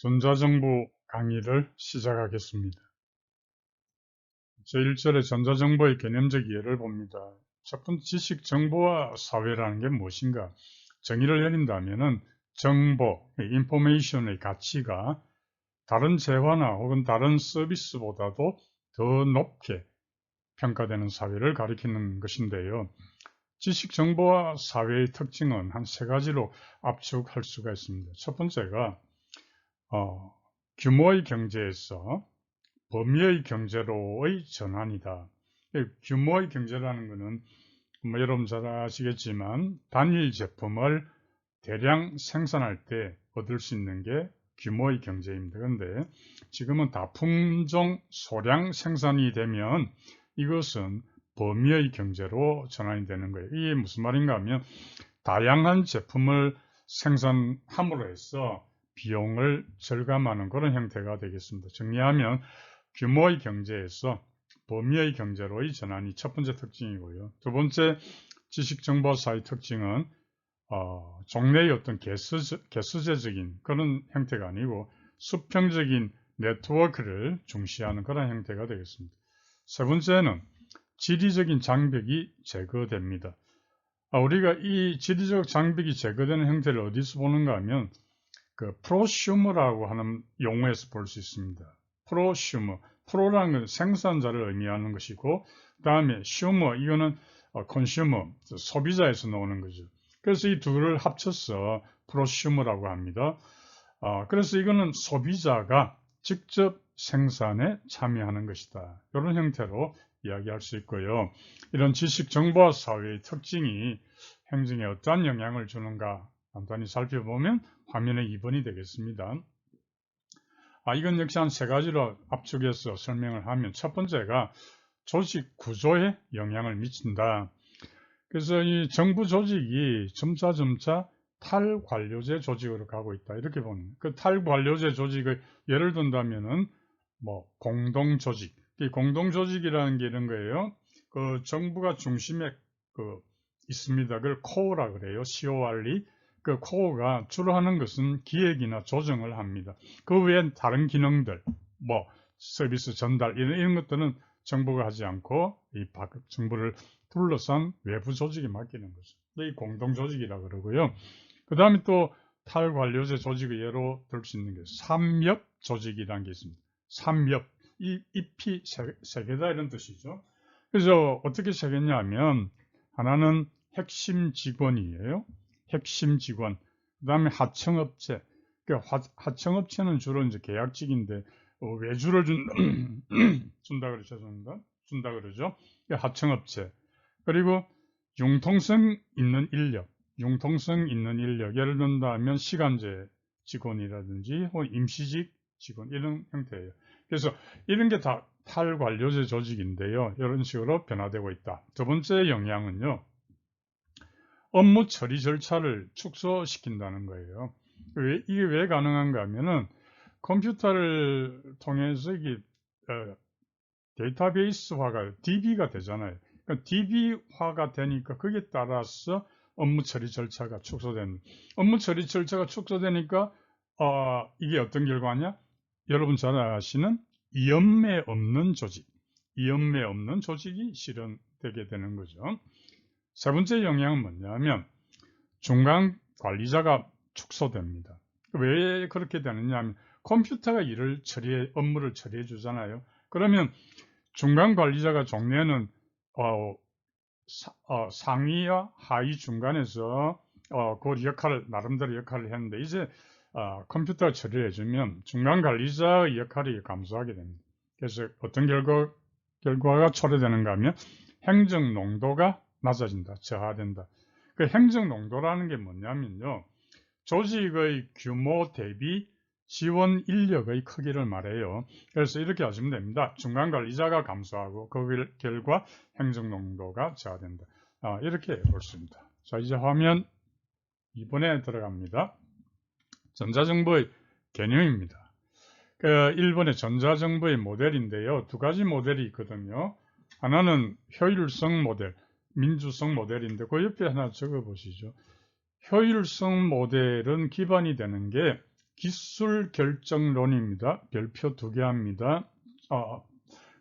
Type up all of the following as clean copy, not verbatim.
전자정부 강의를 시작하겠습니다. 제1절의 전자정보의 개념적 이해를 봅니다. 첫 번째, 지식정보와 사회라는 게 무엇인가? 정의를 내린다면 정보, 인포메이션의 가치가 다른 재화나 혹은 다른 서비스보다도 더 높게 평가되는 사회를 가리키는 것인데요. 지식정보와 사회의 특징은 한 세 가지로 압축할 수가 있습니다. 첫 번째가 규모의 경제에서 범위의 경제로의 전환이다. 규모의 경제라는 것은 여러분 잘 아시겠지만 단일 제품을 대량 생산할 때 얻을 수 있는 게 규모의 경제입니다. 그런데 지금은 다품종 소량 생산이 되면 이것은 범위의 경제로 전환이 되는 거예요. 이게 무슨 말인가 하면 다양한 제품을 생산함으로 해서 비용을 절감하는 그런 형태가 되겠습니다. 정리하면 규모의 경제에서 범위의 경제로의 전환이 첫 번째 특징이고요. 두 번째 지식정보사의 특징은 종래의 어떤 개수제적인 그런 형태가 아니고 수평적인 네트워크를 중시하는 그런 형태가 되겠습니다. 세 번째는 지리적인 장벽이 제거됩니다. 우리가 이 지리적 장벽이 제거되는 형태를 어디서 보는가 하면 프로슈머라고 하는 용어에서 볼 수 있습니다. 프로슈머, 프로라는 건 생산자를 의미하는 것이고 그 다음에 슈머, 이거는 컨슈머, 소비자에서 나오는 거죠. 그래서 이 둘을 합쳐서 프로슈머라고 합니다. 그래서 이거는 소비자가 직접 생산에 참여하는 것이다. 이런 형태로 이야기할 수 있고요. 이런 지식 정보화 사회의 특징이 행정에 어떠한 영향을 주는가 간단히 살펴보면 화면에 2번이 되겠습니다. 이건 역시 한 세 가지로 압축해서 설명을 하면 첫 번째가 조직 구조에 영향을 미친다. 그래서 이 정부 조직이 점차 탈관료제 조직으로 가고 있다. 이렇게 보는 그 탈관료제 조직을 예를 든다면은 공동조직. 이 공동조직이라는 게 이런 거예요. 그 정부가 중심에 있습니다. 그걸 코어라 그래요. CORE. 그 코어가 주로 하는 것은 기획이나 조정을 합니다. 그 외엔 다른 기능들, 서비스 전달 이런 것들은 정부가 하지 않고 이 정부를 둘러싼 외부 조직에 맡기는 거죠. 이 공동조직이라고 그러고요. 그 다음에 또 탈관료제 조직의 예로 들 수 있는 게 삼엽 조직이라는 게 있습니다. 삼엽, 이 잎이 세 개다 이런 뜻이죠. 그래서 어떻게 세 개냐면 하나는 핵심 직원이에요. 핵심 직원. 그 다음에 하청업체. 하청업체는 주로 이제 계약직인데 외주를 준다 그러죠. 준다 그러죠. 하청업체. 그리고 융통성 있는 인력. 융통성 있는 인력. 예를 든다면 시간제 직원이라든지 혹은 임시직 직원 이런 형태예요. 그래서 이런 게 다 탈관료제 조직인데요. 이런 식으로 변화되고 있다. 두 번째 영향은요. 업무 처리 절차를 축소시킨다는 거예요. 이게 왜 가능한가 하면은 컴퓨터를 통해서 이게 데이터베이스화가 DB가 되잖아요. 그러니까 DB화가 되니까 거기에 따라서 업무 처리 절차가 축소되는. 업무 처리 절차가 축소되니까 이게 어떤 결과냐? 여러분 잘 아시는 이연매 없는 조직. 이연매 없는 조직이 실현되게 되는 거죠. 세 번째 영향은 뭐냐면 중간 관리자가 축소됩니다. 왜 그렇게 되느냐 하면 컴퓨터가 업무를 처리해 주잖아요. 그러면 중간 관리자가 종래는 상위와 하위 중간에서 그 역할을 나름대로 역할을 했는데 이제 컴퓨터가 처리를 해주면 중간 관리자의 역할이 감소하게 됩니다. 그래서 어떤 결과가 초래되는가 하면 행정 농도가 낮아진다, 저하된다. 그 행정 농도라는 게 뭐냐면요, 조직의 규모 대비 지원 인력의 크기를 말해요. 그래서 이렇게 하시면 됩니다. 중간 관리자가 감소하고 그 결과 행정 농도가 저하된다. 이렇게 볼 수 있습니다. 자, 이제 화면 2번에 들어갑니다. 전자정보의 개념입니다. 1번의 전자정보의 모델인데요. 두 가지 모델이 있거든요. 하나는 효율성 모델, 민주성 모델인데 그 옆에 하나 적어 보시죠. 효율성 모델은 기반이 되는 게 기술 결정론입니다. 별표 2개 합니다.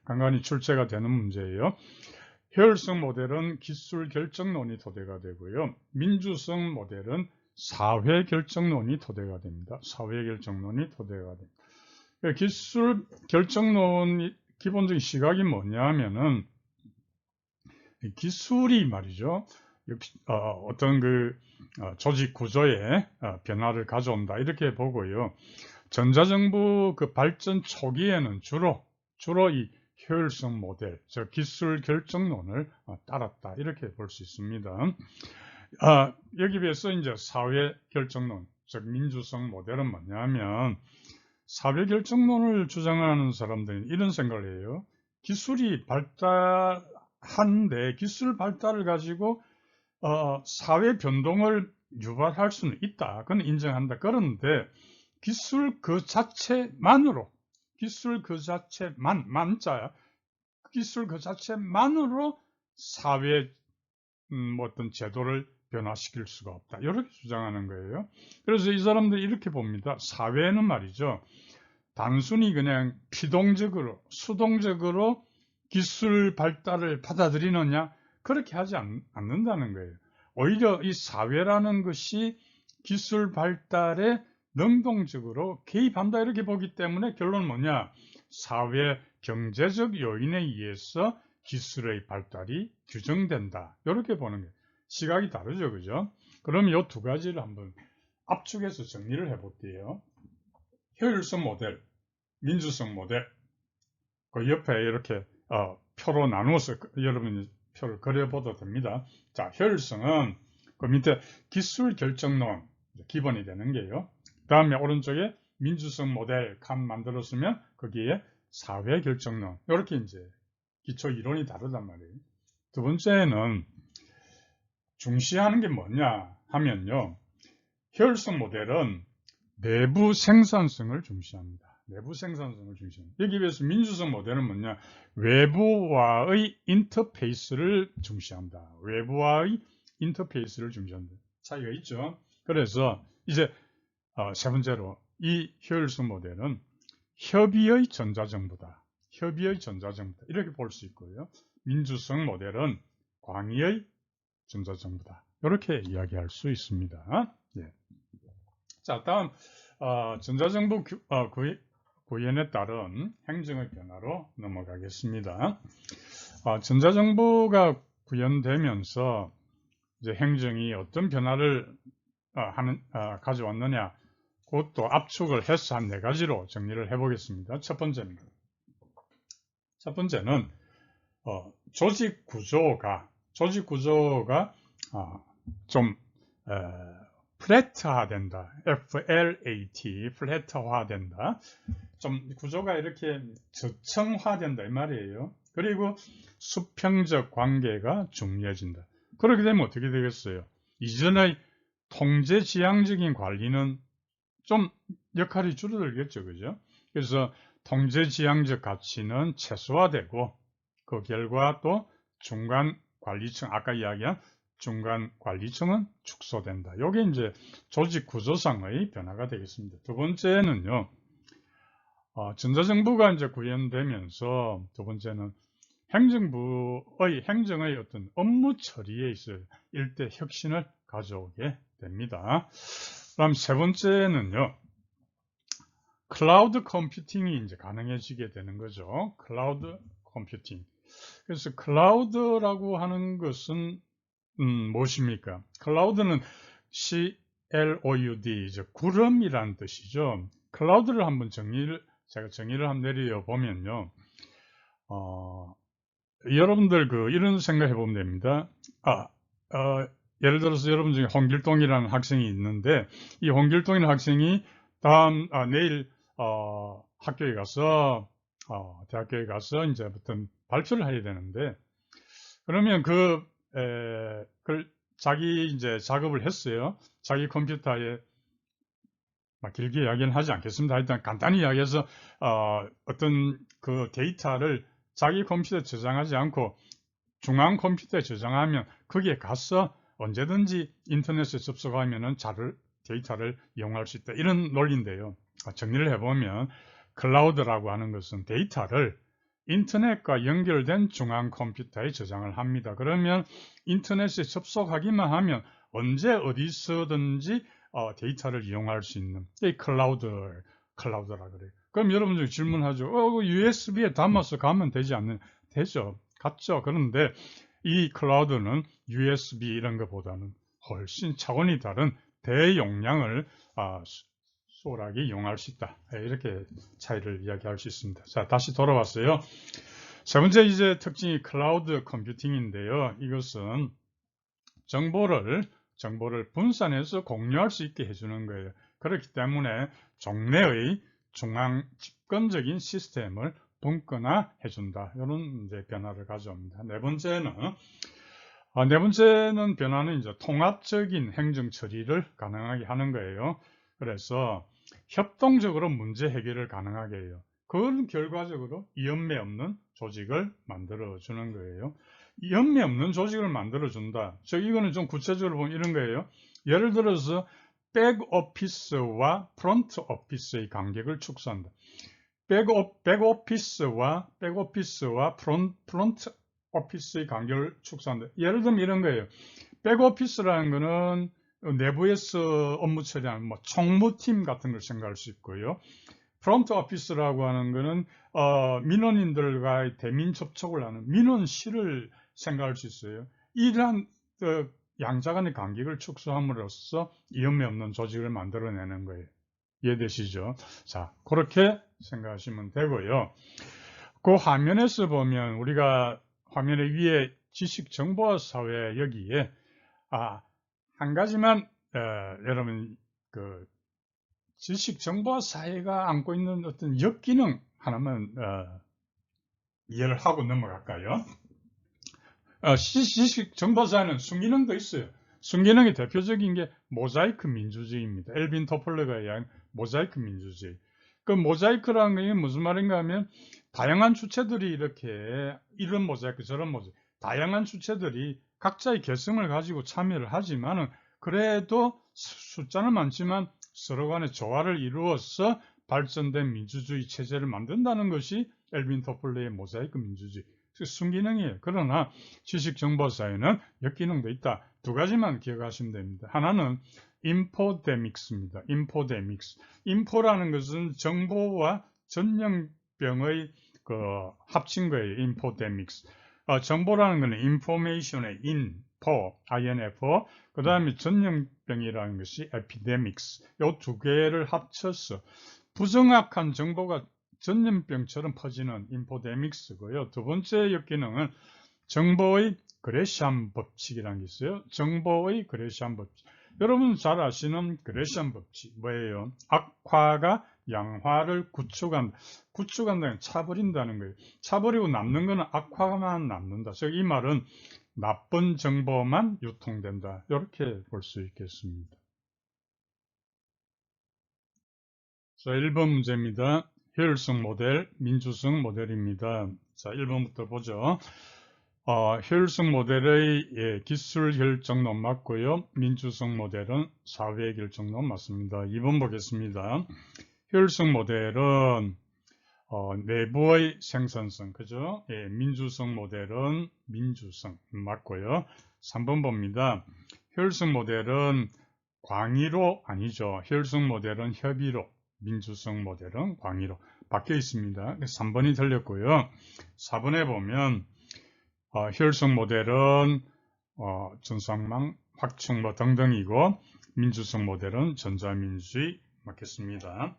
간간히 출제가 되는 문제예요. 효율성 모델은 기술 결정론이 토대가 되고요. 민주성 모델은 사회 결정론이 토대가 됩니다. 사회 결정론이 토대가 됩니다. 기술 결정론이 기본적인 시각이 뭐냐면은 기술이 말이죠. 어떤 조직 구조에 변화를 가져온다 이렇게 보고요. 전자정부 발전 초기에는 주로 이 효율성 모델, 즉 기술 결정론을 따랐다 이렇게 볼 수 있습니다. 여기 비해서 이제 사회 결정론, 즉 민주성 모델은 뭐냐면 사회 결정론을 주장하는 사람들은 이런 생각을 해요. 기술이 발달한데 기술 발달을 가지고 사회 변동을 유발할 수는 있다. 그건 인정한다. 그런데 기술 그 자체만으로 사회 어떤 제도를 변화시킬 수가 없다. 이렇게 주장하는 거예요. 그래서 이 사람들이 이렇게 봅니다. 사회는 말이죠. 단순히 그냥 피동적으로, 수동적으로 기술 발달을 받아들이느냐? 그렇게 하지 않는다는 거예요. 오히려 이 사회라는 것이 기술 발달에 능동적으로 개입한다 이렇게 보기 때문에 결론은 뭐냐? 사회 경제적 요인에 의해서 기술의 발달이 규정된다. 이렇게 보는 거예요. 시각이 다르죠, 그죠? 그럼 이 두 가지를 한번 압축해서 정리를 해볼게요. 효율성 모델, 민주성 모델. 그 옆에 이렇게 표로 나누어서 여러분이 표를 그려봐도 됩니다. 자, 효율성은 그 밑에 기술 결정론 기본이 되는 게요. 그 다음에 오른쪽에 민주성 모델 칸 만들었으면 거기에 사회 결정론 이렇게 이제 기초 이론이 다르단 말이에요. 두 번째는 중시하는 게 뭐냐 하면요. 효율성 모델은 내부 생산성을 중시합니다. 내부 생산성을 중시합니다. 여기 비해서 민주성 모델은 뭐냐? 외부와의 인터페이스를 중시한다. 외부와의 인터페이스를 중시한다. 차이가 있죠. 그래서 이제 세 번째로 이 효율성 모델은 협의의 전자정부다. 협의의 전자정부다. 이렇게 볼 수 있고요. 민주성 모델은 광의의 전자정부다. 이렇게 이야기할 수 있습니다. 예. 자, 다음 전자정부 구현에 따른 행정의 변화로 넘어가겠습니다. 전자정부가 구현되면서 이제 행정이 어떤 변화를 가져왔느냐, 그것도 압축을 해서 한 4가지로 정리를 해보겠습니다. 첫 번째는 조직 구조가 좀 플랫화된다. FLAT, 플랫화된다. 좀 구조가 이렇게 저층화된다 이 말이에요. 그리고 수평적 관계가 중요해진다. 그렇게 되면 어떻게 되겠어요? 이전의 통제지향적인 관리는 좀 역할이 줄어들겠죠, 그죠? 그래서 통제지향적 가치는 최소화되고 그 결과 또 중간 관리층, 아까 이야기한 중간 관리층은 축소된다. 이게 이제 조직 구조상의 변화가 되겠습니다. 두 번째는요, 전자정부가 이제 구현되면서 두 번째는 행정의 어떤 업무 처리에 있어 일대 혁신을 가져오게 됩니다. 그럼 세 번째는요, 클라우드 컴퓨팅이 이제 가능해지게 되는 거죠. 클라우드 컴퓨팅. 그래서 클라우드라고 하는 것은 무엇입니까? 클라우드는 CLOUD, 구름이라는 뜻이죠. 클라우드를 한번 제가 정의를 한번 내려보면요. 여러분들 이런 생각 해보면 됩니다. 예를 들어서 여러분 중에 홍길동이라는 학생이 있는데, 이 홍길동이라는 학생이 내일 학교에 가서, 대학교에 가서 이제부터 발표를 해야 되는데, 그러면 자기 이제 작업을 했어요. 자기 컴퓨터에 길게 이야기는 하지 않겠습니다. 일단 간단히 이야기해서 어떤 그 데이터를 자기 컴퓨터에 저장하지 않고 중앙 컴퓨터에 저장하면 거기에 가서 언제든지 인터넷에 접속하면은 데이터를 이용할 수 있다. 이런 논리인데요. 정리를 해보면 클라우드라고 하는 것은 데이터를 인터넷과 연결된 중앙 컴퓨터에 저장을 합니다. 그러면 인터넷에 접속하기만 하면 언제 어디서든지 데이터를 이용할 수 있는 이 클라우드라 그래요. 그럼 여러분들이 질문하죠. USB에 담아서 가면 되지 않느냐? 되죠. 같죠. 그런데 이 클라우드는 USB 이런 것보다는 훨씬 차원이 다른 대용량을 수월하게 이용할 수 있다. 이렇게 차이를 이야기할 수 있습니다. 자, 다시 돌아왔어요. 세 번째 이제 특징이 클라우드 컴퓨팅인데요. 이것은 정보를 분산해서 공유할 수 있게 해주는 거예요. 그렇기 때문에 종래의 중앙 집권적인 시스템을 분권화해준다. 이런 이제 변화를 가져옵니다. 네 번째는 변화는 이제 통합적인 행정 처리를 가능하게 하는 거예요. 그래서 협동적으로 문제 해결을 가능하게 해요. 그런 결과적으로 이연매 없는 조직을 만들어 주는 거예요. 이연매 없는 조직을 만들어 준다. 이거는 좀 구체적으로 보면 이런 거예요. 예를 들어서 백오피스와 프론트 오피스의 간격을 축소한다. 백오피스와 프론트 오피스의 간격을 축소한다. 예를 들면 이런 거예요. 백오피스라는 거는 내부에서 업무 처리하는 총무팀 같은 걸 생각할 수 있고요. 프론트 오피스라고 하는 거는 민원인들과의 대민 접촉을 하는 민원실을 생각할 수 있어요. 이러한 양자 간의 간격을 축소함으로써 이연매 없는 조직을 만들어내는 거예요. 이해되시죠? 자, 그렇게 생각하시면 되고요. 그 화면에서 보면 우리가 화면의 위에 지식정보사회 여기에 한 가지만 여러분 지식정보사회가 안고 있는 어떤 역기능 하나만 이해를 하고 넘어갈까요? 지식정보사회는 순기능도 있어요. 순기능의 대표적인 게 모자이크 민주주의입니다. 엘빈 토플러가 이야기한 모자이크 민주주의. 그 모자이크라는 게 무슨 말인가 하면 다양한 주체들이 이렇게 이런 모자이크 저런 모자이크 다양한 주체들이 각자의 개성을 가지고 참여를 하지만은 그래도 숫자는 많지만 서로 간에 조화를 이루어서 발전된 민주주의 체제를 만든다는 것이 엘빈 토플러의 모자이크 민주주의. 순기능이에요. 그러나 지식정보사회는 역기능도 있다. 두 가지만 기억하시면 됩니다. 하나는 인포데믹스입니다. 인포라는 것은 정보와 전염병의 합친 거예요. 인포데믹스. 정보라는 것은 인포메이션의 info, 그 다음에 전염병이라는 것이 epidemics. 이 두 개를 합쳐서 부정확한 정보가 전염병처럼 퍼지는 인포데믹스고요. 두 번째 역기능은 정보의 그레시안 법칙이라는 게 있어요. 정보의 그레시안 법칙. 여러분 잘 아시는 그레시안 법칙 뭐예요? 악화가 양화를 구축한다는 차버린다는 거예요. 차버리고 남는 거는 악화만 남는다. 즉 이 말은 나쁜 정보만 유통된다. 이렇게 볼 수 있겠습니다. 자, 1번 문제입니다. 효율성 모델, 민주성 모델입니다. 자, 1번부터 보죠. 효율성 모델의 기술 결정론 맞고요. 민주성 모델은 사회 결정론 맞습니다. 2번 보겠습니다. 효율성 모델은 내부의 생산성, 그죠? 민주성 모델은 민주성 맞고요. 3번 봅니다. 효율성 모델은 광의로 아니죠. 효율성 모델은 협의로, 민주성 모델은 광의로 바뀌어 있습니다. 3번이 틀렸고요. 4번에 보면 효율성 모델은 전상망, 확충 등등이고 민주성 모델은 전자민주주의 맞겠습니다.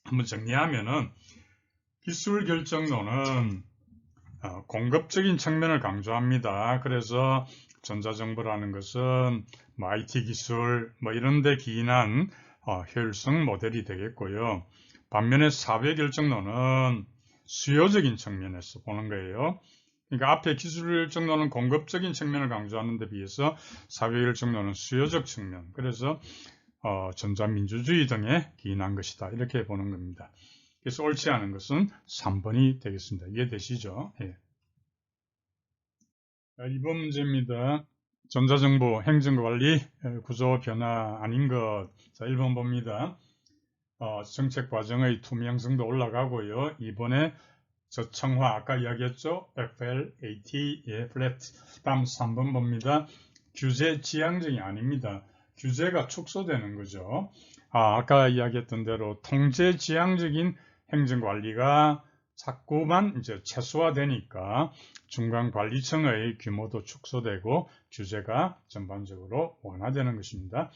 한번 정리하면은 기술 결정론은 공급적인 측면을 강조합니다. 그래서 전자정보라는 것은 IT 기술 이런 데 기인한 효율성 모델이 되겠고요. 반면에 사회 결정론은 수요적인 측면에서 보는 거예요. 그러니까 앞에 기술 결정론은 공급적인 측면을 강조하는 데 비해서 사회 결정론은 수요적 측면. 그래서 전자민주주의 등에 기인한 것이다. 이렇게 보는 겁니다. 그래서 옳지 않은 것은 3번이 되겠습니다. 이해되시죠? 예. 2번 문제입니다. 전자정부 행정관리 구조 변화 아닌 것. 자, 1번 봅니다. 정책 과정의 투명성도 올라가고요. 이번에 저청화 아까 이야기했죠. FLAT, flat. 다음 3번 봅니다. 규제 지향적이 아닙니다. 규제가 축소되는 거죠. 아까 이야기했던 대로 통제 지향적인 행정관리가 자꾸만 이제 최소화되니까 중간관리청의 규모도 축소되고 규제가 전반적으로 완화되는 것입니다.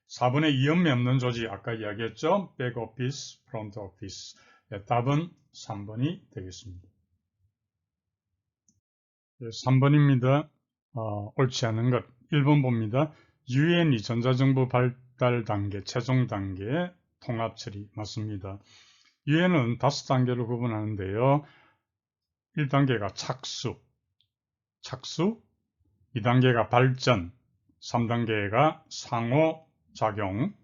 4번의 이연미 없는 조직, 아까 이야기했죠. 백오피스, 프론트오피스. 답은 3번이 되겠습니다. 3번입니다. 옳지 않은 것. 1번 봅니다. 유엔이 전자정부 발달 단계, 최종 단계, 통합 처리 맞습니다. 유엔은 5단계로 구분하는데요. 1단계가 착수, 2단계가 발전, 3단계가 상호작용,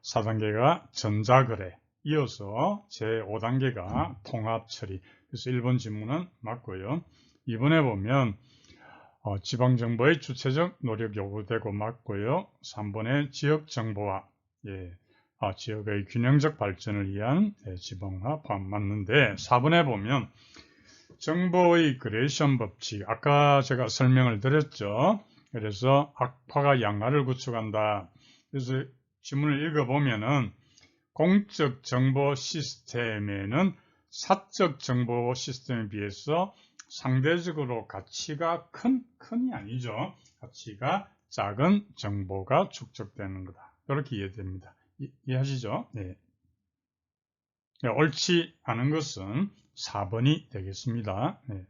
4단계가 전자거래, 이어서 제5단계가 통합처리. 그래서 1번 질문은 맞고요. 이번에 보면 지방정부의 주체적 노력 요구되고 맞고요. 3번의 지역정보화, 지역의 균형적 발전을 위한 지방화 포함 맞는데 4번에 보면 정보의 그레이션 법칙, 아까 제가 설명을 드렸죠. 그래서 악화가 양화를 구축한다. 그래서 지문을 읽어보면은 공적 정보 시스템에는 사적 정보 시스템에 비해서 상대적으로 가치가 큰이 아니죠. 가치가 작은 정보가 축적되는 거다. 이렇게 이해됩니다. 이해하시죠? 네. 옳지 않은 것은 4번이 되겠습니다. 네.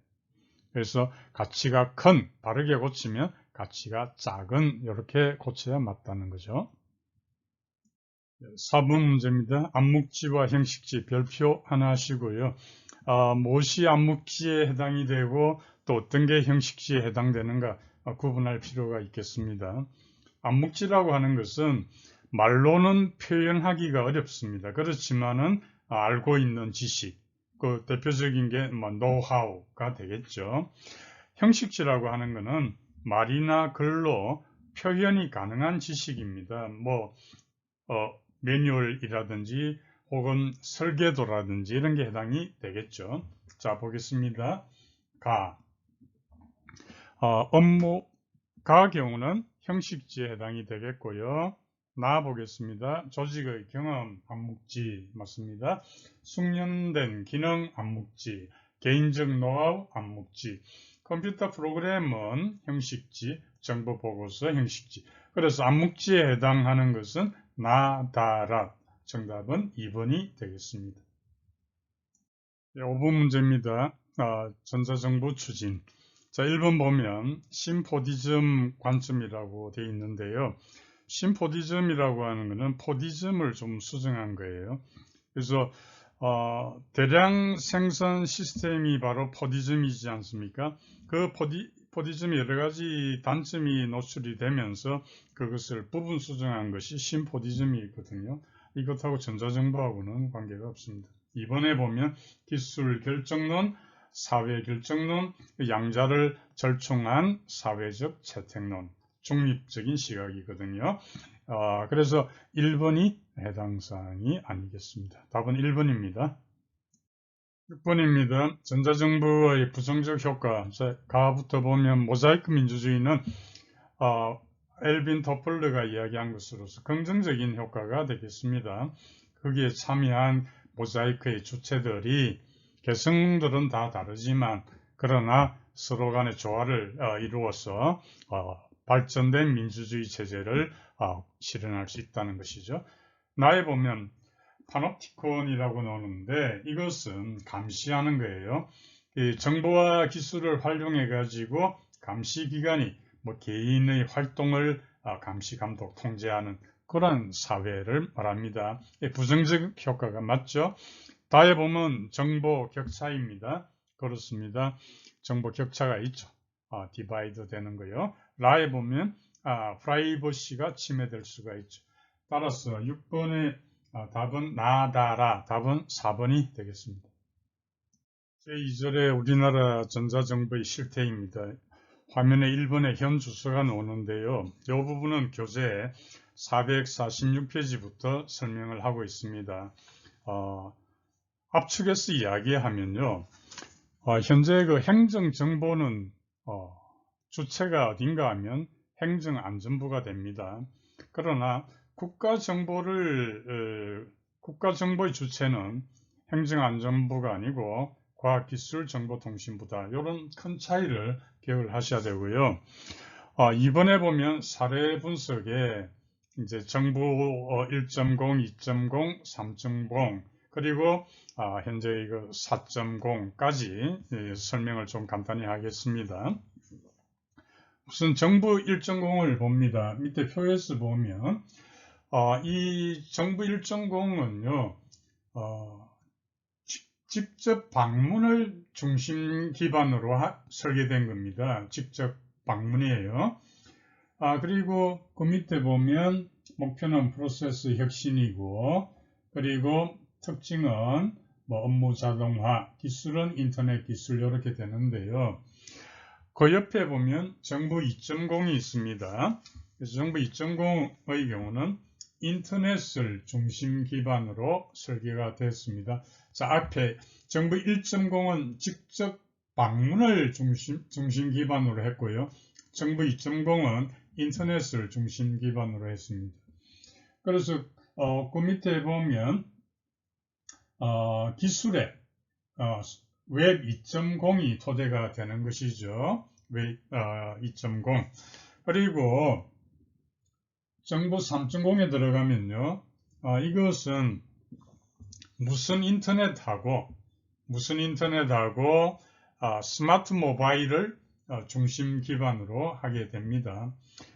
그래서 가치가 큰, 바르게 고치면 가치가 작은, 이렇게 고쳐야 맞다는 거죠. 4번 문제입니다. 암묵지와 형식지 별표 하나 하시고요. 무엇이 암묵지에 해당이 되고 또 어떤 게 형식지에 해당되는가 구분할 필요가 있겠습니다. 암묵지라고 하는 것은 말로는 표현하기가 어렵습니다. 그렇지만은 알고 있는 지식, 그 대표적인 게 노하우가 되겠죠. 형식지라고 하는 것은 말이나 글로 표현이 가능한 지식입니다. 매뉴얼이라든지 혹은 설계도라든지 이런 게 해당이 되겠죠. 자, 보겠습니다. 업무가 경우는 형식지에 해당이 되겠고요. 보겠습니다. 조직의 경험 암묵지 맞습니다. 숙련된 기능 암묵지, 개인적 노하우 암묵지, 컴퓨터 프로그램은 형식지, 정보보고서 형식지. 그래서 암묵지에 해당하는 것은 나다라. 정답은 2번이 되겠습니다. 5번 문제입니다. 전자정보 추진. 자, 1번 보면 심포디즘 관점이라고 되어 있는데요. 심포디즘이라고 하는 것은 포디즘을 좀 수정한 거예요. 그래서 대량 생산 시스템이 바로 포디즘이지 않습니까? 그 포디즘의 여러 가지 단점이 노출이 되면서 그것을 부분 수정한 것이 심포디즘이거든요. 이것하고 전자정보하고는 관계가 없습니다. 이번에 보면 기술 결정론, 사회 결정론, 양자를 절충한 사회적 채택론, 중립적인 시각이거든요. 그래서 1번이 해당 사항이 아니겠습니다. 답은 1번입니다. 6번입니다. 전자정부의 부정적 효과. 가부터 보면 모자이크 민주주의는 엘빈 토플러가 이야기한 것으로서 긍정적인 효과가 되겠습니다. 거기에 참여한 모자이크의 주체들이 개성들은 다 다르지만 그러나 서로 간의 조화를 이루어서 발전된 민주주의 체제를 실현할 수 있다는 것이죠. 나에 보면 파놉티콘이라고 나오는데 이것은 감시하는 거예요. 이 정보와 기술을 활용해 가지고 감시기관이 개인의 활동을 감시, 감독, 통제하는 그런 사회를 말합니다. 부정적 효과가 맞죠? 다에 보면 정보 격차입니다. 그렇습니다. 정보 격차가 있죠. 디바이드 되는 거요. 라에 보면 프라이버시가 침해될 수가 있죠. 따라서 6번의 답은 나다라. 답은 4번이 되겠습니다. 제2절의 우리나라 전자정보의 실태입니다. 화면에 1번에 현 주소가 나오는데요. 이 부분은 교재 446페이지부터 설명을 하고 있습니다. 압축해서 이야기하면요. 현재 그 행정정보는 주체가 어딘가 하면 행정안전부가 됩니다. 그러나 국가정보의 주체는 행정안전부가 아니고 과학기술정보통신부다. 이런 큰 차이를 기억을 하셔야 되고요. 이번에 보면 사례 분석에 이제 정부 1.0, 2.0, 3.0 그리고 현재 이거 4.0까지 설명을 좀 간단히 하겠습니다. 우선 정부 1.0을 봅니다. 밑에 표에서 보면 이 정부 1.0은요. 직접 방문을 중심 기반으로 설계된 겁니다. 직접 방문이에요. 그리고 그 밑에 보면 목표는 프로세스 혁신이고 그리고 특징은 업무 자동화, 기술은 인터넷 기술 이렇게 되는데요. 그 옆에 보면 정부 2.0이 있습니다. 그래서 정부 2.0의 경우는 인터넷을 중심 기반으로 설계가 됐습니다. 자, 앞에 정부 1.0은 직접 방문을 중심 기반으로 했고요. 정부 2.0은 인터넷을 중심 기반으로 했습니다. 그래서 그 밑에 보면 기술에 웹 2.0이 토대가 되는 것이죠. 웹 2.0. 그리고 정부 3.0에 들어가면요. 이것은 무선 인터넷하고 스마트 모바일을 중심 기반으로 하게 됩니다.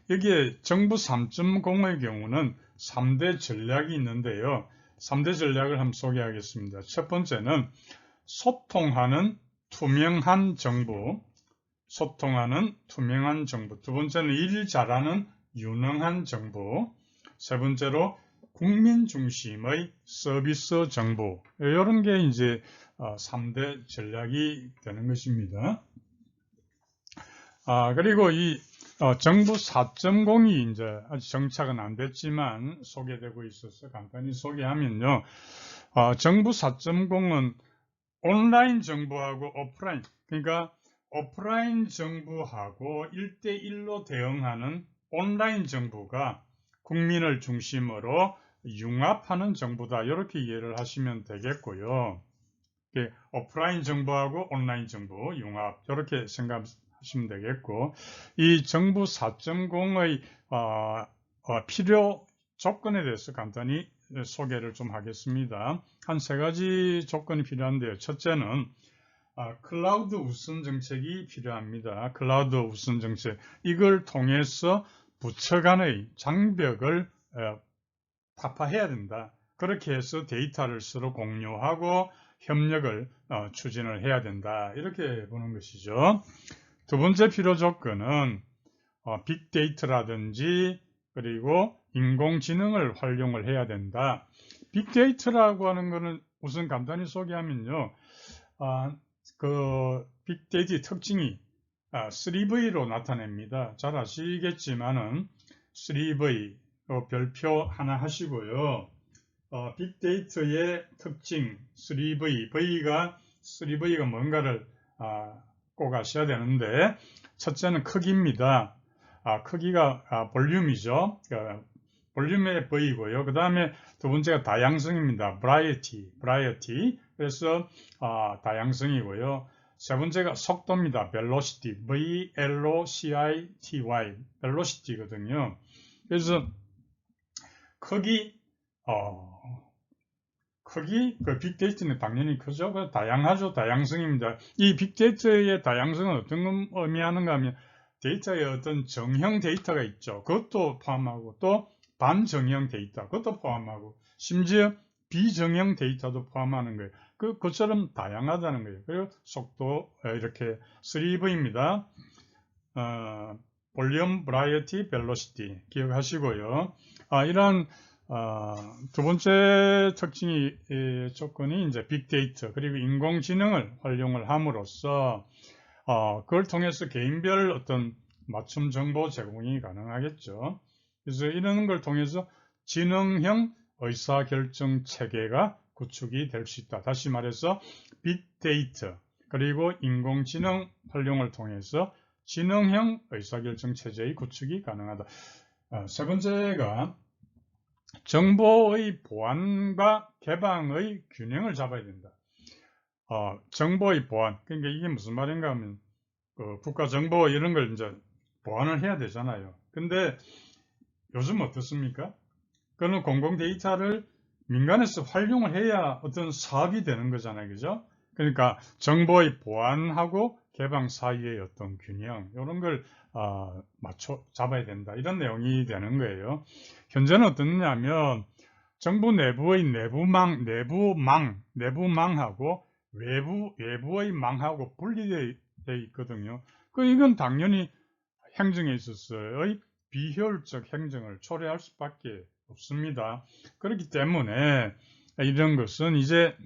여기에 정부 3.0의 경우는 3대 전략이 있는데요. 3대 전략을 한번 소개하겠습니다. 첫 번째는 소통하는 투명한 정부, 두 번째는 일 잘하는 유능한 정부, 세 번째로 국민 중심의 서비스 정부, 이런 게 이제 3대 전략이 되는 것입니다. 그리고 이 정부 4.0이 이제 아직 정착은 안 됐지만 소개되고 있어서 간단히 소개하면요. 정부 4.0은 온라인 정부하고 오프라인, 그러니까 오프라인 정부하고 1대1로 대응하는 온라인 정부가 국민을 중심으로 융합하는 정부다. 이렇게 이해를 하시면 되겠고요. 오프라인 정부하고 온라인 정부 융합 이렇게 생각하시면 되겠고, 이 정부 4.0의 필요 조건에 대해서 간단히 소개를 좀 하겠습니다. 한 세 가지 조건이 필요한데요. 첫째는 클라우드 우선 정책이 필요합니다. 클라우드 우선 정책, 이걸 통해서 부처 간의 장벽을 타파해야 된다. 그렇게 해서 데이터를 서로 공유하고 협력을 추진을 해야 된다. 이렇게 보는 것이죠. 두 번째 필요 조건은 빅데이터라든지 그리고 인공지능을 활용을 해야 된다. 빅데이터라고 하는 것은 우선 간단히 소개하면요. 그 빅데이터의 특징이 3V로 나타냅니다. 잘 아시겠지만은 3V 별표 하나 하시고요. 빅데이터의 특징 3V가 뭔가를 꼭 아셔야 되는데, 첫째는 크기입니다. 크기가 볼륨이죠. 볼륨의 V고요. 그 다음에 두 번째가 다양성입니다. variety. 그래서 다양성이고요. 세 번째가 속도입니다. velocity, velocity, velocity거든요. 그래서 크기, 그 빅데이터는 당연히 크죠. 그 다양하죠. 다양성입니다. 이 빅데이터의 다양성은 어떤 걸 의미하는가 하면 데이터의 어떤 정형 데이터가 있죠. 그것도 포함하고 또 반정형 데이터, 그것도 포함하고 심지어 비정형 데이터도 포함하는 거예요. 그것처럼 다양하다는 거예요. 그리고 속도 이렇게 3V입니다. 볼륨, variety, velocity 기억하시고요. 이런 두 번째 조건이 이제 빅데이터 그리고 인공지능을 활용을 함으로써 그걸 통해서 개인별 어떤 맞춤 정보 제공이 가능하겠죠. 그래서 이런 걸 통해서 지능형 의사결정 체계가 구축이 될 수 있다. 다시 말해서 빅데이터 그리고 인공지능 활용을 통해서 지능형 의사결정 체제의 구축이 가능하다. 세 번째가 정보의 보안과 개방의 균형을 잡아야 된다. 정보의 보안, 그러니까 이게 무슨 말인가 하면 국가 정보 이런 걸 이제 보안을 해야 되잖아요. 근데 요즘 어떻습니까? 그는 공공 데이터를 민간에서 활용을 해야 어떤 사업이 되는 거잖아요. 그죠? 그러니까 정보의 보안하고 개방 사이의 어떤 균형, 이런 걸 잡아야 된다. 이런 내용이 되는 거예요. 현재는 어떻냐면 정부 내부의 내부망하고 외부의 망하고 분리되어 있거든요. 이건 당연히 행정에 있어서의 비효율적 행정을 초래할 수밖에 없습니다. 그렇기 때문에 이런 것은 이제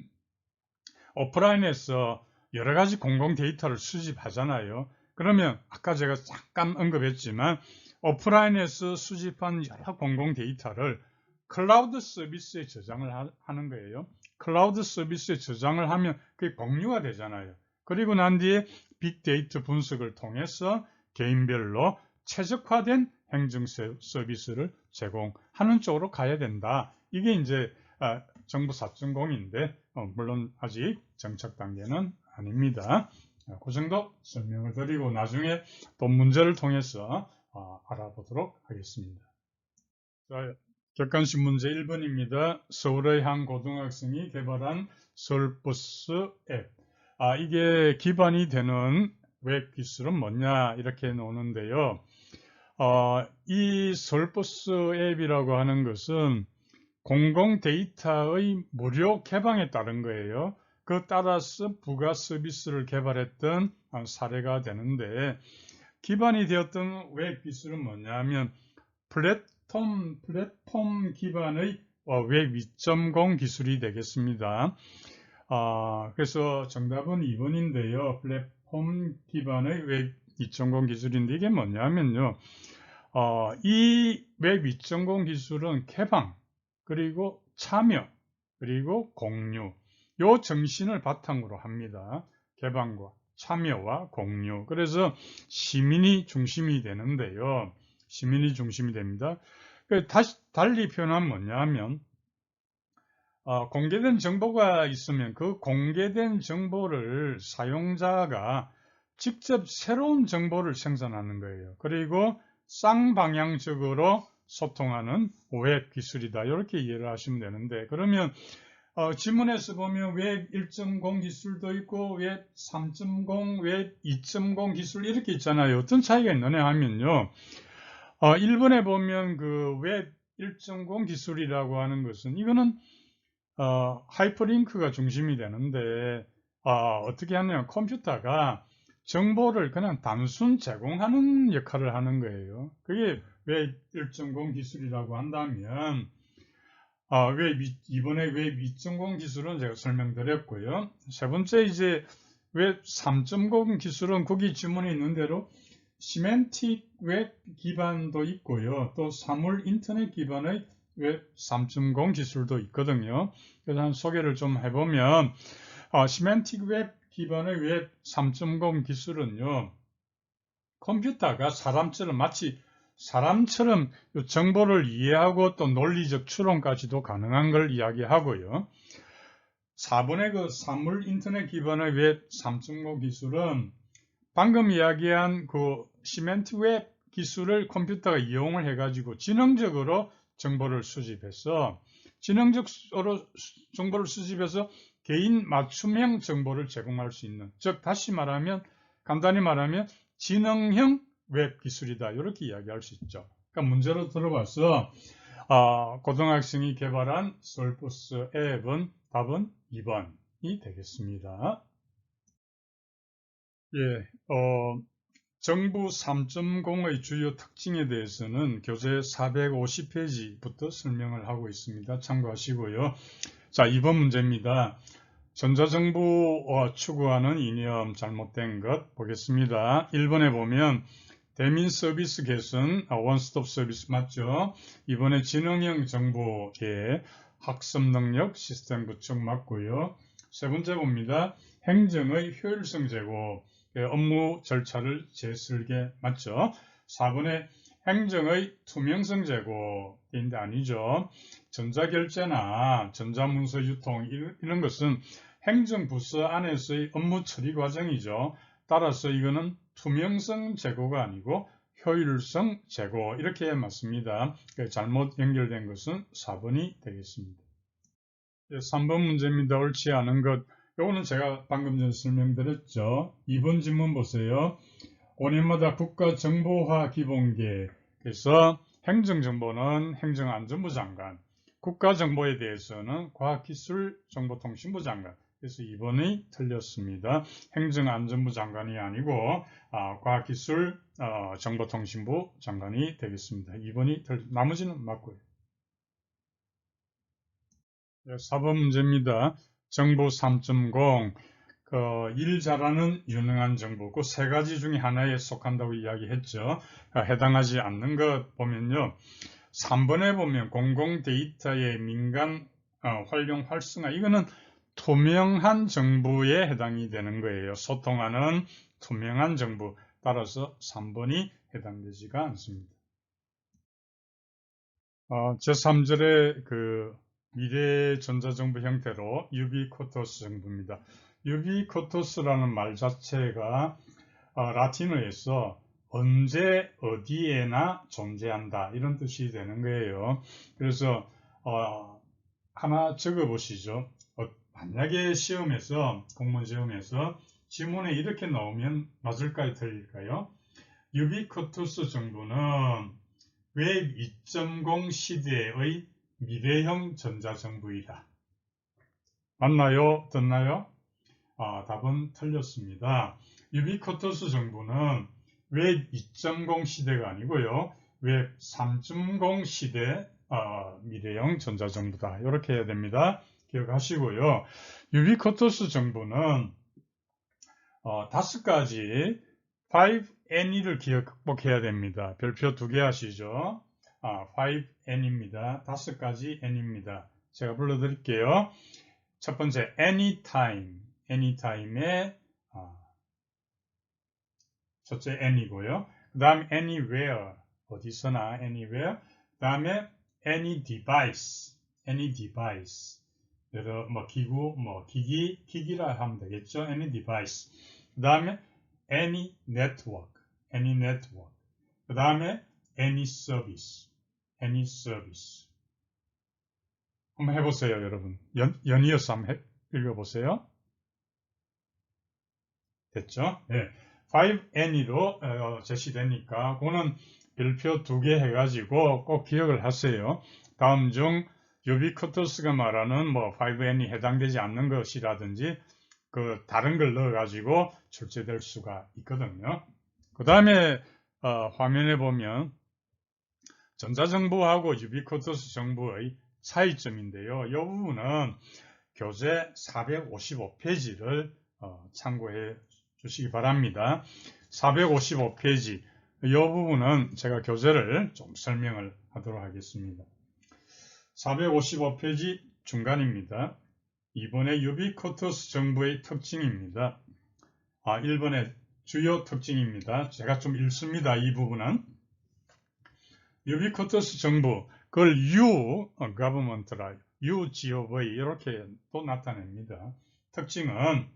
오프라인에서 여러 가지 공공 데이터를 수집하잖아요. 그러면 아까 제가 잠깐 언급했지만 오프라인에서 수집한 여러 공공 데이터를 클라우드 서비스에 저장을 하는 거예요. 클라우드 서비스에 저장을 하면 그게 공유가 되잖아요. 그리고 난 뒤에 빅데이터 분석을 통해서 개인별로 최적화된 행정 서비스를 제공하는 쪽으로 가야 된다. 이게 이제 정부 4.0인데 물론 아직 정착 단계는 아닙니다. 그 정도 설명을 드리고 나중에 또 문제를 통해서 알아보도록 하겠습니다. 자, 객관식 문제 1번입니다. 서울의 한 고등학생이 개발한 서울버스 앱. 이게 기반이 되는 웹 기술은 뭐냐 이렇게 나오는데요. 이 서울버스 앱이라고 하는 것은 공공 데이터의 무료 개방에 따른 거예요. 그 따라서 부가 서비스를 개발했던 사례가 되는데 기반이 되었던 웹 기술은 뭐냐면 플랫폼 기반의 웹 2.0 기술이 되겠습니다. 그래서 정답은 2번인데요. 플랫폼 기반의 웹 2.0 기술인데 이게 뭐냐면요. 이 웹 2.0 기술은 개방, 그리고 참여, 그리고 공유, 요 정신을 바탕으로 합니다. 개방과 참여와 공유. 그래서 시민이 중심이 되는데요. 시민이 중심이 됩니다. 달리 표현하면 뭐냐면 공개된 정보가 있으면 그 공개된 정보를 사용자가 직접 새로운 정보를 생산하는 거예요. 그리고 쌍방향적으로 소통하는 웹 기술이다. 이렇게 이해를 하시면 되는데 그러면 지문에서 보면 웹 1.0 기술도 있고 웹 3.0, 웹 2.0 기술 이렇게 있잖아요. 어떤 차이가 있느냐 하면요. 1번에 보면 그 웹 1.0 기술이라고 하는 것은 이거는 하이퍼링크가 중심이 되는데 어떻게 하냐면 컴퓨터가 정보를 그냥 단순 제공하는 역할을 하는 거예요. 그게 웹 1.0 기술이라고 한다면 이번에 웹 2.0 기술은 제가 설명드렸고요. 세 번째 이제 웹 3.0 기술은 거기 지문에 있는 대로 시멘틱 웹 기반도 있고요. 또 사물 인터넷 기반의 웹 3.0 기술도 있거든요. 그래서 한 소개를 좀 해보면 시멘틱 웹 기반의 웹 3.0 기술은요. 컴퓨터가 마치 사람처럼 정보를 이해하고 또 논리적 추론까지도 가능한 걸 이야기하고요. 4번의 그 사물 인터넷 기반의 웹 3.0 기술은 방금 이야기한 그 시멘틱 웹 기술을 컴퓨터가 이용을 해가지고 지능적으로 정보를 수집해서 개인 맞춤형 정보를 제공할 수 있는, 즉 다시 말하면 간단히 말하면 지능형 웹 기술이다 이렇게 이야기할 수 있죠. 그러니까 문제로 들어봐서 고등학생이 개발한 서울버스 앱은 답은 2번이 되겠습니다. 예, 정부 3.0의 주요 특징에 대해서는 교재 450페이지부터 설명을 하고 있습니다. 참고하시고요. 자, 2번 문제입니다. 전자정부 추구하는 이념 잘못된 것 보겠습니다. 1번에 보면 대민 서비스 개선, 원스톱 서비스 맞죠? 이번에 지능형 정보의 학습 능력 시스템 구축 맞고요. 세 번째 봅니다. 행정의 효율성 제고, 업무 절차를 재설계 맞죠? 4번에 행정의 투명성 제고인데 아니죠. 전자결제나 전자문서 유통 이런 것은 행정부서 안에서의 업무 처리 과정이죠. 따라서 이거는 투명성 제고가 아니고 효율성 제고 이렇게 맞습니다. 잘못 연결된 것은 4번이 되겠습니다. 3번 문제입니다. 옳지 않은 것. 이거는 제가 방금 전에 설명드렸죠. 2번 질문 보세요. 5년마다 국가정보화 기본계에서 행정정보는 행정안전부 장관, 국가정보에 대해서는 과학기술정보통신부 장관. 그래서 2번이 틀렸습니다. 행정안전부 장관이 아니고 과학기술정보통신부 장관이 되겠습니다. 2번이 나머지는 맞고요. 4번 문제입니다. 정보 3.0 일 잘하는 유능한 정보 그 세 가지 중에 하나에 속한다고 이야기했죠. 해당하지 않는 것 보면요. 3번에 보면 공공 데이터의 민간 활용 활성화 이거는 투명한 정부에 해당이 되는 거예요. 소통하는 투명한 정부 따라서 3번이 해당되지가 않습니다. 제3절의 미래 전자정부 형태로 유비코토스 정부입니다. 유비코토스라는 말 자체가 라틴어에서 언제 어디에나 존재한다 이런 뜻이 되는 거예요. 그래서 하나 적어 보시죠. 만약에 시험에서 공무원 시험에서 지문에 이렇게 나오면 맞을까요? 틀릴까요? 유비코토스 정부는 웹 2.0 시대의 미래형 전자정부이다. 맞나요? 듣나요? 답은 틀렸습니다. 유비코토스 정부는 웹 2.0 시대가 아니고요. 웹 3.0 시대 미래형 전자정부다. 이렇게 해야 됩니다. 기억하시고요. 유비코토스 정부는 5가지 5N을 극복해야 됩니다. 별표 2개 하시죠. 5N입니다. 5가지 N입니다. 제가 불러드릴게요. 첫 번째, anytime. anytime의 첫째 N이고요. 그 다음에 anywhere. 어디서나 anywhere. 그 다음에 any device. any device. 여러 기구, 기기라 하면 되겠죠. any device. 그 다음에 any network. any network. 그 다음에 any service. any service. 한번 해보세요, 여러분. 연이어서 한번 읽어보세요. 됐죠? 네. 5N으로 제시되니까 그거는 별표 2개 해가지고 꼭 기억을 하세요. 다음 중 유비코토스가 말하는 5N이 해당되지 않는 것이라든지 다른 걸 넣어가지고 출제될 수가 있거든요. 그 다음에 화면에 보면 전자정보하고 유비코토스 정보의 차이점인데요. 이 부분은 교재 455페이지를 참고해 주시기 바랍니다. 455페이지 이 부분은 제가 교재를 좀 설명을 하도록 하겠습니다. 455페이지 중간입니다. 2번의 유비코토스 정보의 특징입니다. 1번의 주요 특징입니다. 제가 좀 읽습니다. 이 부분은 유비코토스 정부 그걸 government라 UGOV 이렇게 또 나타냅니다. 특징은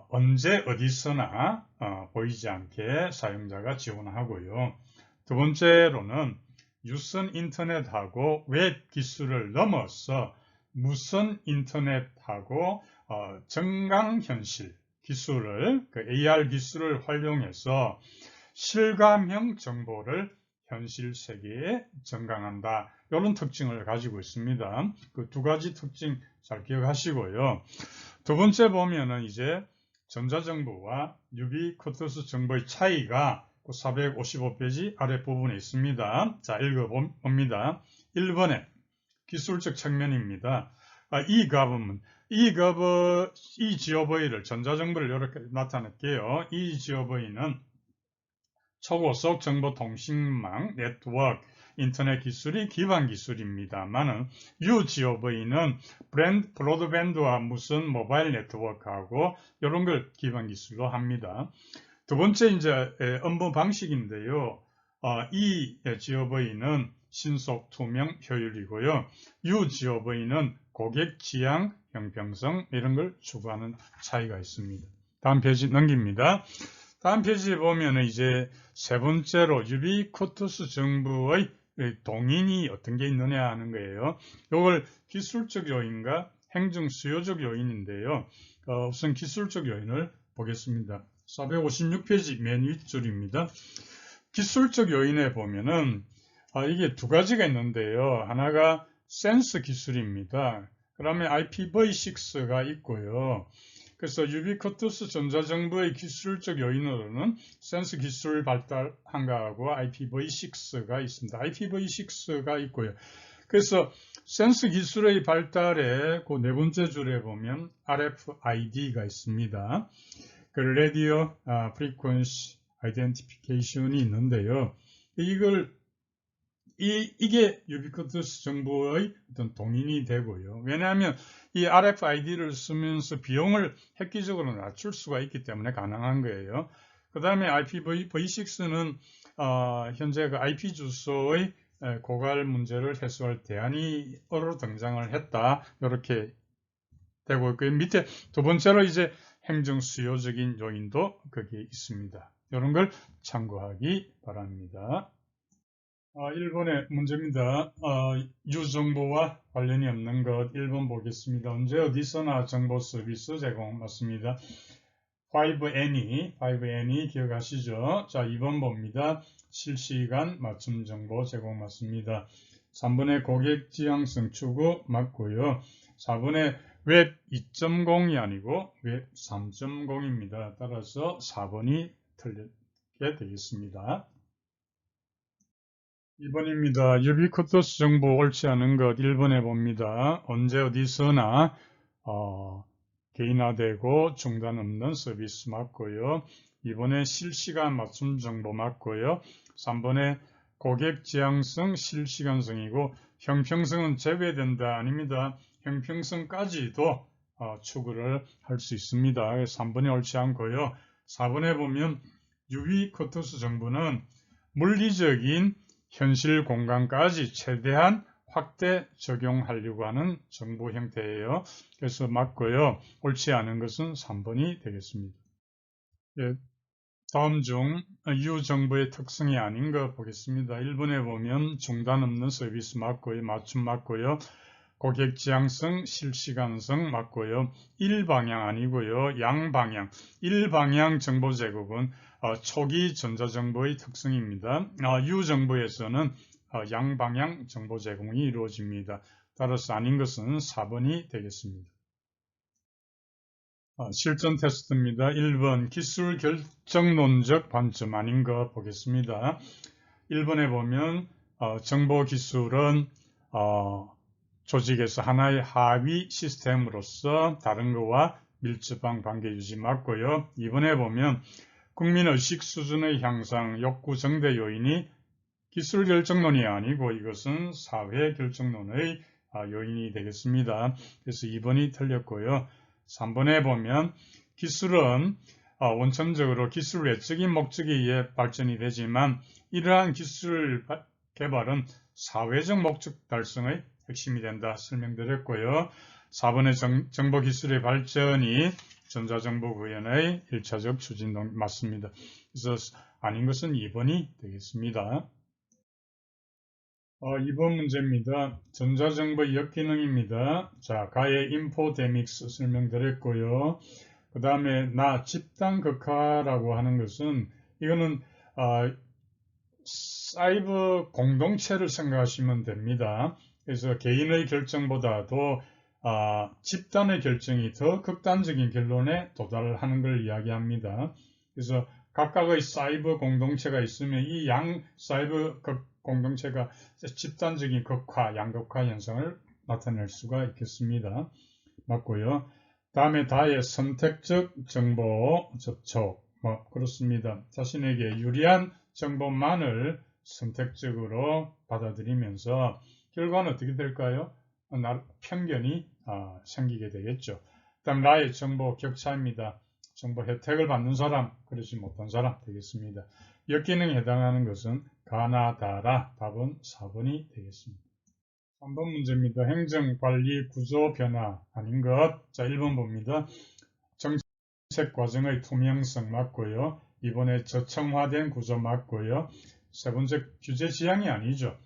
언제 어디서나 보이지 않게 사용자가 지원하고요. 두 번째로는 유선 인터넷하고 웹 기술을 넘어서 무선 인터넷하고 증강현실 기술을 AR 기술을 활용해서 실감형 정보를 현실 세계에 증강한다. 이런 특징을 가지고 있습니다. 그 2가지 특징 잘 기억하시고요. 두 번째 보면은 이제 전자정보와 유비코토스 정보의 차이가 455페이지 아랫부분에 있습니다. 자, 읽어봅니다. 1번에 기술적 측면입니다. e-government, e-gov를 전자정부를 이렇게 나타낼게요. e-gov는 초고속 정보통신망, 네트워크, 인터넷 기술이 기반 기술입니다만은 UGOV는 브로드밴드와 무슨 모바일 네트워크하고 이런 걸 기반 기술로 합니다. 두 번째 이제 업무 방식인데요. eGOV는 신속, 투명, 효율이고요. UGOV는 고객 지향, 형평성 이런 걸 추구하는 차이가 있습니다. 다음 페이지 넘깁니다. 다음 페이지에 보면 이제 세 번째로 유비쿼터스 정부의 동인이 어떤 게 있느냐 하는 거예요. 이걸 기술적 요인과 행정 수요적 요인인데요. 우선 기술적 요인을 보겠습니다. 456페이지 맨 윗줄입니다. 기술적 요인에 보면은 이게 두 가지가 있는데요. 하나가 센서 기술입니다. 그다음에 IPv6가 있고요. 그래서 유비쿼터스 전자정보의 기술적 요인으로는 센서 기술 발달한 거하고 IPv6가 있습니다. IPv6가 있고요. 그래서 센서 기술의 발달에 그 네 번째 줄에 보면 RFID가 있습니다. 그 Radio Frequency Identification이 있는데요. 이게 유비쿼터스 정보의 어떤 동인이 되고요. 왜냐하면 이 RFID를 쓰면서 비용을 획기적으로 낮출 수가 있기 때문에 가능한 거예요. 그 다음에 IPv6는 현재 그 IP 주소의 고갈 문제를 해소할 대안으로 등장을 했다. 이렇게 되고 있고요. 밑에 두 번째로 이제 행정 수요적인 요인도 거기에 있습니다. 이런 걸 참고하기 바랍니다. 1번의 문제입니다. 유정보와 관련이 없는 것 1번 보겠습니다. 언제 어디서나 정보 서비스 제공 맞습니다. 5N이 기억하시죠? 자, 2번 봅니다. 실시간 맞춤 정보 제공 맞습니다. 3번의 고객 지향성 추구 맞고요. 4번의 웹 2.0이 아니고 웹 3.0입니다. 따라서 4번이 틀리게 되겠습니다. 2번입니다. 유비쿼터스 정보 옳지 않은 것 1번에 봅니다. 언제 어디서나 개인화되고 중단 없는 서비스 맞고요. 2번에 실시간 맞춤 정보 맞고요. 3번에 고객 지향성 실시간성이고 형평성은 제외된다 아닙니다. 형평성까지도 추구를 할 수 있습니다. 3번이 옳지 않고요. 4번에 보면 유비쿼터스 정보는 물리적인 현실 공간까지 최대한 확대 적용하려고 하는 정보 형태예요. 그래서 맞고요. 옳지 않은 것은 3번이 되겠습니다. 예, 다음 중 유정보의 특성이 아닌 거 보겠습니다. 1번에 보면 중단 없는 서비스 맞고요. 맞춤 맞고요. 고객 지향성, 실시간성 맞고요. 일방향 아니고요. 양방향. 일방향 정보 제공은 초기 전자정보의 특성입니다. 유정보에서는 양방향 정보 제공이 이루어집니다. 따라서 아닌 것은 4번이 되겠습니다. 실전 테스트입니다. 1번 기술 결정론적 관점 아닌 거 보겠습니다. 1번에 보면 정보 기술은 조직에서 하나의 하위 시스템으로서 다른 것과 밀접한 관계 유지 맞고요. 2번에 보면 국민의식 수준의 향상, 욕구 정대 요인이 기술 결정론이 아니고 이것은 사회 결정론의 요인이 되겠습니다. 그래서 2번이 틀렸고요. 3번에 보면 기술은 원천적으로 기술 외적인 목적에 의해 발전이 되지만 이러한 기술 개발은 사회적 목적 달성의 핵심이 된다 설명드렸고요. 4번의 정보기술의 발전이 전자정보구현의 1차적 추진 맞습니다. 그래서 아닌 것은 2번이 되겠습니다. 2번 문제입니다. 전자정보 역기능입니다. 자, 가의 인포데믹스 설명드렸고요. 그 다음에 집단극화라고 하는 것은 이거는 사이버 공동체를 생각하시면 됩니다. 그래서 개인의 결정보다도 집단의 결정이 더 극단적인 결론에 도달하는 걸 이야기합니다. 그래서 각각의 사이버 공동체가 있으면 이 양 사이버 공동체가 집단적인 극화, 양극화 현상을 나타낼 수가 있겠습니다. 맞고요. 다음에 다의 선택적 정보 접촉. 그렇습니다. 자신에게 유리한 정보만을 선택적으로 받아들이면서 결과는 어떻게 될까요? 편견이 생기게 되겠죠. 다음 나의 정보 격차입니다. 정보 혜택을 받는 사람, 그렇지 못한 사람 되겠습니다. 역기능에 해당하는 것은 가나 다라. 답은 4번이 되겠습니다. 3번 문제입니다. 행정관리 구조 변화 아닌 것. 자, 1번 봅니다. 정책 과정의 투명성 맞고요. 이번에 저층화된 구조 맞고요. 세 번째 규제 지향이 아니죠.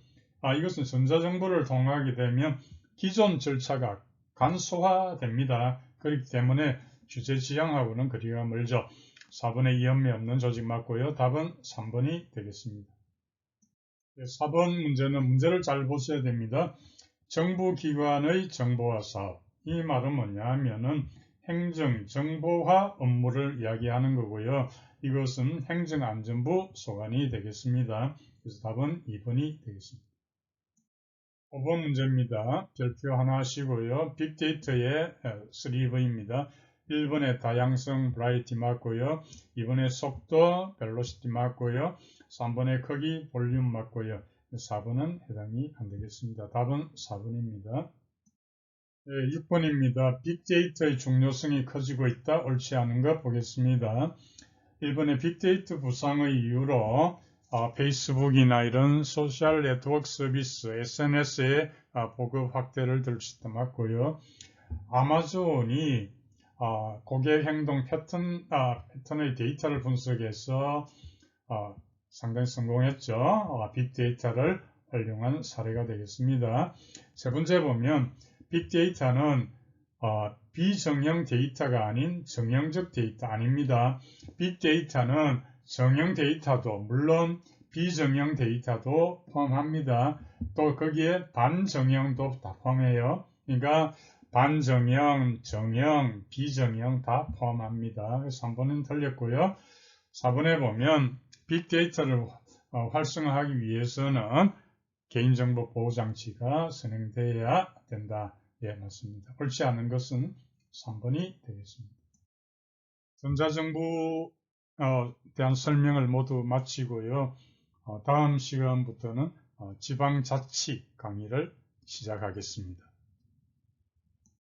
이것은 전자정보를 통하게 되면 기존 절차가 간소화됩니다. 그렇기 때문에 규제 지향하고는 거리가 멀죠. 4번에 위험이 없는 조직 맞고요. 답은 3번이 되겠습니다. 4번 문제는 문제를 잘 보셔야 됩니다. 정부기관의 정보화 사업. 이 말은 뭐냐 하면은 행정 정보화 업무를 이야기하는 거고요. 이것은 행정안전부 소관이 되겠습니다. 그래서 답은 2번이 되겠습니다. 5번 문제입니다. 별표 하나 하시고요. 빅데이터의 3V입니다. 1번에 다양성 variety 맞고요. 2번에 속도 velocity 맞고요. 3번에 크기 볼륨 맞고요. 4번은 해당이 안 되겠습니다. 답은 4번입니다. 6번입니다. 빅데이터의 중요성이 커지고 있다. 옳지 않은 것 보겠습니다. 1번에 빅데이터 부상의 이유로 페이스북이나 이런 소셜 네트워크 서비스, SNS의 보급 확대를 들 수 있다 맞고요. 아마존이 고객 행동 패턴의 데이터를 분석해서 상당히 성공했죠. 빅데이터를 활용한 사례가 되겠습니다. 세 번째 보면 빅데이터는 비정형 데이터가 아닌 정형적 데이터 아닙니다. 빅데이터는 정형 데이터도 물론 비정형 데이터도 포함합니다. 또 거기에 반정형도 다 포함해요. 그러니까 반정형, 정형, 비정형 다 포함합니다. 그래서 3번은 틀렸고요. 4번에 보면 빅데이터를 활성화하기 위해서는 개인정보 보호장치가 선행돼야 된다. 예, 맞습니다. 옳지 않은 것은 3번이 되겠습니다. 전자정부에 대한 설명을 모두 마치고요. 다음 시간부터는 지방자치 강의를 시작하겠습니다.